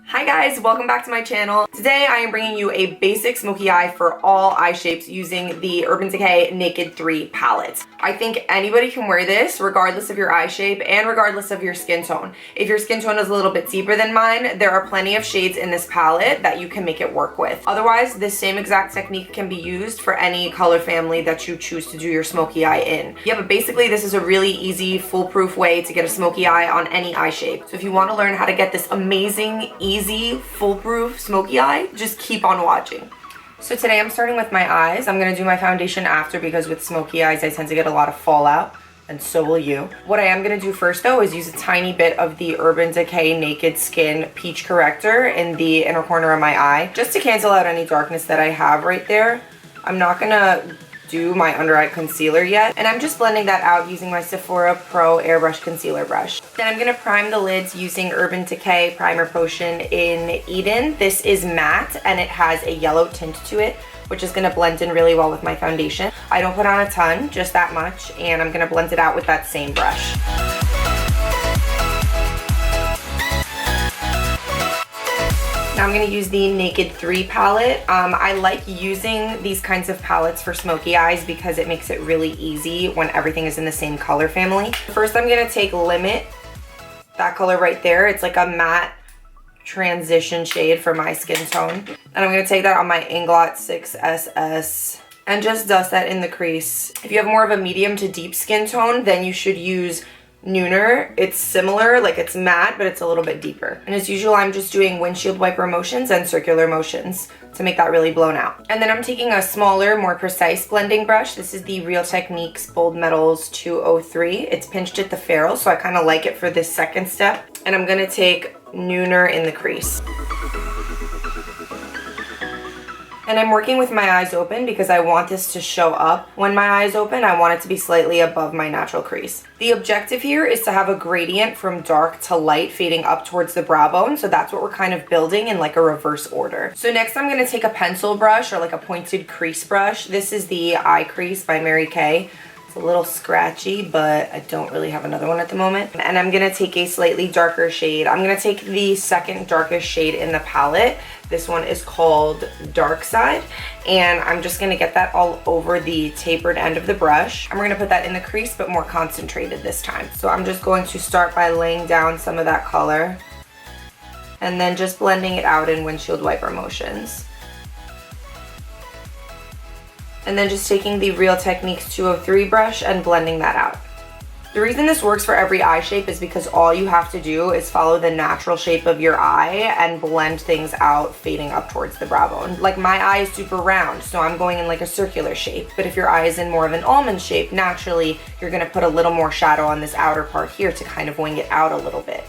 Hi guys, welcome back to my channel. Today I am bringing you a basic smoky eye for all eye shapes using the Urban Decay Naked 3 palette. I think anybody can wear this regardless of your eye shape and regardless of your skin tone. If your skin tone is a little bit deeper than mine, there are plenty of shades in this palette that you can make it work with. Otherwise, this same exact technique can be used for any color family that you choose to do your smoky eye in. Yeah, but basically this is a really easy, foolproof way to get a smoky eye on any eye shape. So if you want to learn how to get this amazing, easy, foolproof smoky eye, just keep on watching. So today I'm starting with my eyes. I'm gonna do my foundation after because with smoky eyes I tend to get a lot of fallout, and so will you. What I am gonna do first though is use a tiny bit of the Urban Decay Naked Skin Peach Corrector in the inner corner of my eye, just to cancel out any darkness that I have right there. I'm not gonna do my under eye concealer yet, and I'm just blending that out using my Sephora Pro Airbrush concealer brush. Then I'm gonna prime the lids using Urban Decay Primer Potion in Eden. This is matte and it has a yellow tint to it, which is gonna blend in really well with my foundation. I don't put on a ton, just that much, and I'm gonna blend it out with that same brush. Now I'm going to use the Naked 3 palette. I like using these kinds of palettes for smoky eyes because it makes it really easy when everything is in the same color family. First I'm going to take Limit, that color right there. It's like a matte transition shade for my skin tone. And I'm going to take that on my Inglot 6SS and just dust that in the crease. If you have more of a medium to deep skin tone, then you should use Nooner. It's similar, like it's matte, but it's a little bit deeper. And as usual, I'm just doing windshield wiper motions and circular motions to make that really blown out. And then I'm taking a smaller, more precise blending brush. This is the Real Techniques Bold Metals 203. It's pinched at the ferrule, so I kind of like it for this second step. And I'm gonna take Nooner in the crease. And I'm working with my eyes open because I want this to show up when my eyes open. I want it to be slightly above my natural crease. The objective here is to have a gradient from dark to light fading up towards the brow bone. So that's what we're kind of building in like a reverse order. So next I'm going to take a pencil brush or like a pointed crease brush. This is the Eye Crease by Mary Kay. It's a little scratchy, but I don't really have another one at the moment. And I'm gonna take a slightly darker shade. I'm gonna take the second darkest shade in the palette. This one is called Dark Side. And I'm just gonna get that all over the tapered end of the brush. And we're gonna put that in the crease, but more concentrated this time. So I'm just going to start by laying down some of that color and then just blending it out in windshield wiper motions. And then just taking the Real Techniques 203 brush and blending that out. The reason this works for every eye shape is because all you have to do is follow the natural shape of your eye and blend things out fading up towards the brow bone. Like my eye is super round, so I'm going in like a circular shape. But if your eye is in more of an almond shape, naturally you're gonna put a little more shadow on this outer part here to kind of wing it out a little bit.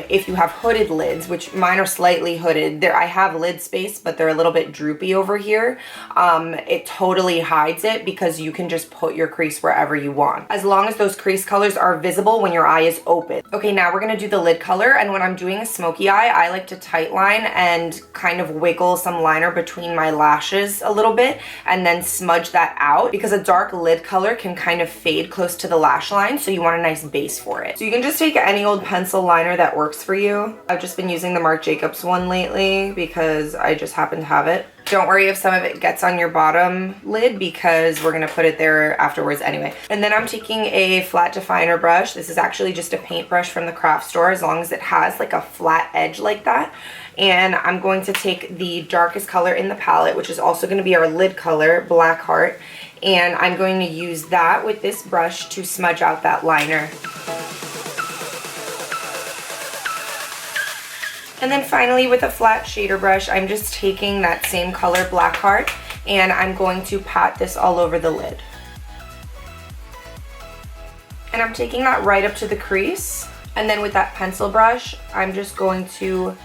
If you have hooded lids, which mine are slightly hooded, I have lid space, but they're a little bit droopy over here. It totally hides it because you can just put your crease wherever you want, as long as those crease colors are visible when your eye is open. Okay, now we're gonna do the lid color, and when I'm doing a smoky eye, I like to tight line and kind of wiggle some liner between my lashes a little bit, and then smudge that out, because a dark lid color can kind of fade close to the lash line, so you want a nice base for it. So you can just take any old pencil liner that works for you. I've just been using the Marc Jacobs one lately because I just happen to have it. Don't worry if some of it gets on your bottom lid because we're gonna put it there afterwards anyway. And then I'm taking a flat definer brush. This is actually just a paintbrush from the craft store, as long as it has like a flat edge like that. And I'm going to take the darkest color in the palette, which is also gonna be our lid color, Black Heart. And I'm going to use that with this brush to smudge out that liner. And then finally with a flat shader brush, I'm just taking that same color, Black Heart, and I'm going to pat this all over the lid. And I'm taking that right up to the crease. And then with that pencil brush, I'm just going to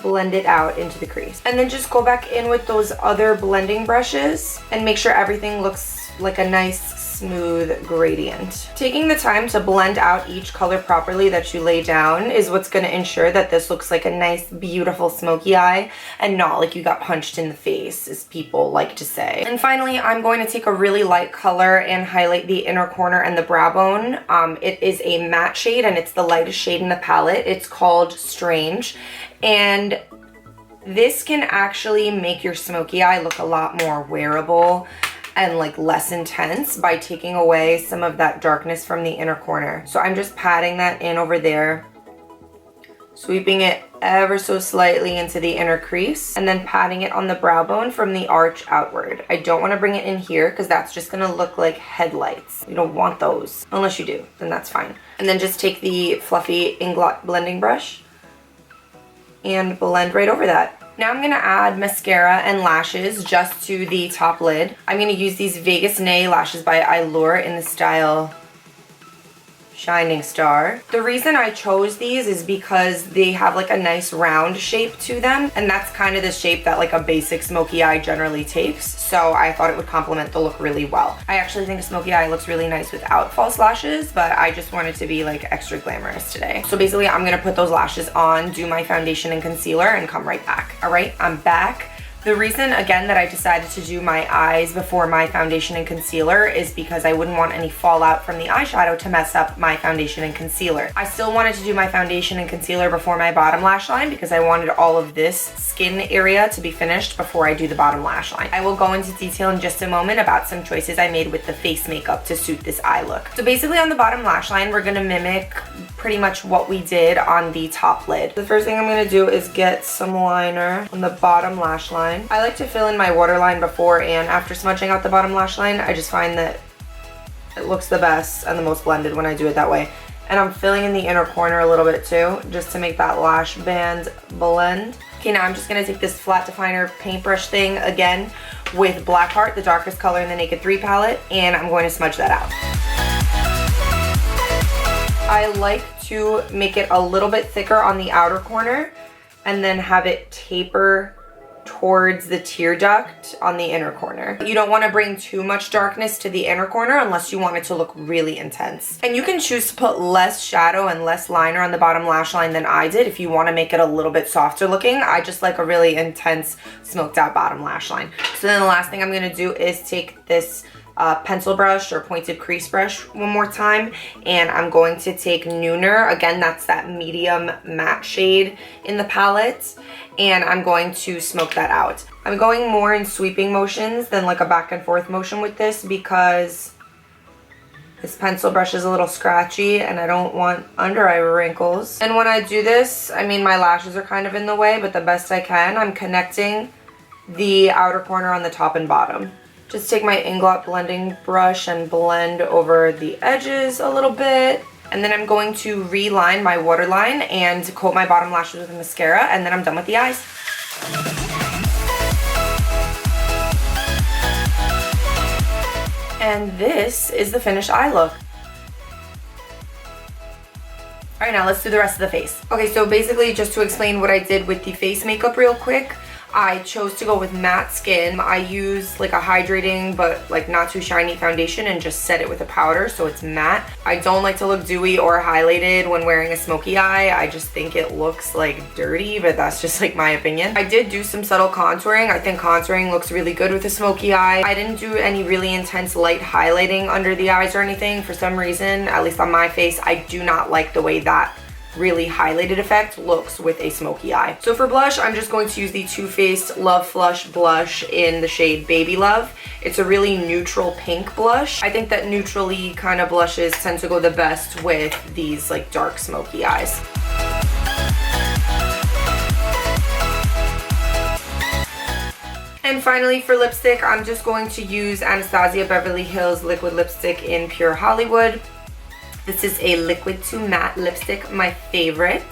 blend it out into the crease. And then just go back in with those other blending brushes and make sure everything looks like a nice smooth gradient. Taking the time to blend out each color properly that you lay down is what's going to ensure that this looks like a nice, beautiful smoky eye and not like you got punched in the face, as people like to say. And finally, I'm going to take a really light color and highlight the inner corner and the brow bone. It is a matte shade and it's the lightest shade in the palette. It's called Strange. And this can actually make your smoky eye look a lot more wearable and like less intense by taking away some of that darkness from the inner corner. So I'm just patting that in over there, sweeping it ever so slightly into the inner crease, and then patting it on the brow bone from the arch outward. I don't want to bring it in here because that's just going to look like headlights. You don't want those. Unless you do, then that's fine. And then just take the fluffy Inglot blending brush and blend right over that. Now I'm going to add mascara and lashes just to the top lid. I'm going to use these Vegas Nay lashes by Eyelure in the style Shining Star. The reason I chose these is because they have like a nice round shape to them, and that's kind of the shape that like a basic smoky eye generally takes, so I thought it would complement the look really well. I actually think a smoky eye looks really nice without false lashes, but I just wanted to be like extra glamorous today. So basically I'm gonna put those lashes on, do my foundation and concealer, and come right back. All right, I'm back. The reason, again, that I decided to do my eyes before my foundation and concealer is because I wouldn't want any fallout from the eyeshadow to mess up my foundation and concealer. I still wanted to do my foundation and concealer before my bottom lash line because I wanted all of this skin area to be finished before I do the bottom lash line. I will go into detail in just a moment about some choices I made with the face makeup to suit this eye look. So basically on the bottom lash line, we're gonna mimic pretty much what we did on the top lid. The first thing I'm gonna do is get some liner on the bottom lash line. I like to fill in my waterline before and after smudging out the bottom lash line. I just find that it looks the best and the most blended when I do it that way. And I'm filling in the inner corner a little bit too, just to make that lash band blend. Okay, now I'm just gonna take this flat definer paintbrush thing again with Blackheart, the darkest color in the Naked 3 palette, and I'm going to smudge that out. I like to make it a little bit thicker on the outer corner and then have it taper towards the tear duct on the inner corner. You don't want to bring too much darkness to the inner corner unless you want it to look really intense. And you can choose to put less shadow and less liner on the bottom lash line than I did if you want to make it a little bit softer looking. I just like a really intense smoked out bottom lash line. So then the last thing I'm going to do is take this pencil brush or pointed crease brush one more time, and I'm going to take Nooner. Again, that's that medium matte shade in the palette, and I'm going to smoke that out. I'm going more in sweeping motions than like a back and forth motion with this because this pencil brush is a little scratchy and I don't want under eye wrinkles. And when I do this, I mean, my lashes are kind of in the way, but the best I can, I'm connecting the outer corner on the top and bottom. Just take my Inglot blending brush and blend over the edges a little bit. And then I'm going to reline my waterline and coat my bottom lashes with mascara, and then I'm done with the eyes. And this is the finished eye look. All right, now let's do the rest of the face. Okay, so basically just to explain what I did with the face makeup real quick, I chose to go with matte skin. I used like a hydrating but like not too shiny foundation and just set it with a powder so it's matte. I don't like to look dewy or highlighted when wearing a smoky eye. I just think it looks like dirty, but that's just like my opinion. I did do some subtle contouring. I think contouring looks really good with a smoky eye. I didn't do any really intense light highlighting under the eyes or anything. For some reason, at least on my face, I do not like the way that really highlighted effect looks with a smoky eye. So for blush, I'm just going to use the Too Faced Love Flush blush in the shade Baby Love. It's a really neutral pink blush. I think that neutrally kind of blushes tend to go the best with these like dark smoky eyes. And finally for lipstick, I'm just going to use Anastasia Beverly Hills Liquid Lipstick in Pure Hollywood. This is a liquid to matte lipstick, my favorite.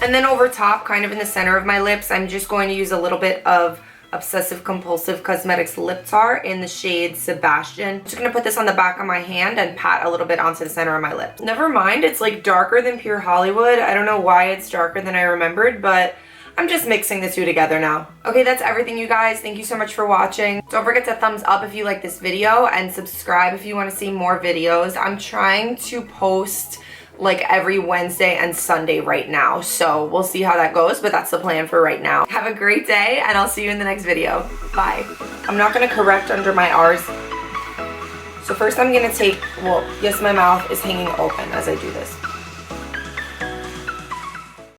And then over top, kind of in the center of my lips, I'm just going to use a little bit of Obsessive Compulsive Cosmetics Lip Tar in the shade Sebastian. I'm just going to put this on the back of my hand and pat a little bit onto the center of my lip. Never mind, it's like darker than Pure Hollywood. I don't know why it's darker than I remembered, but I'm just mixing the two together now. Okay, that's everything, you guys. Thank you so much for watching. Don't forget to thumbs up if you like this video and subscribe if you want to see more videos. I'm trying to post like every Wednesday and Sunday right now, so we'll see how that goes, but that's the plan for right now. Have a great day, and I'll see you in the next video. Bye. I'm not gonna correct under my R's. So first I'm gonna take, well, yes, my mouth is hanging open as I do this.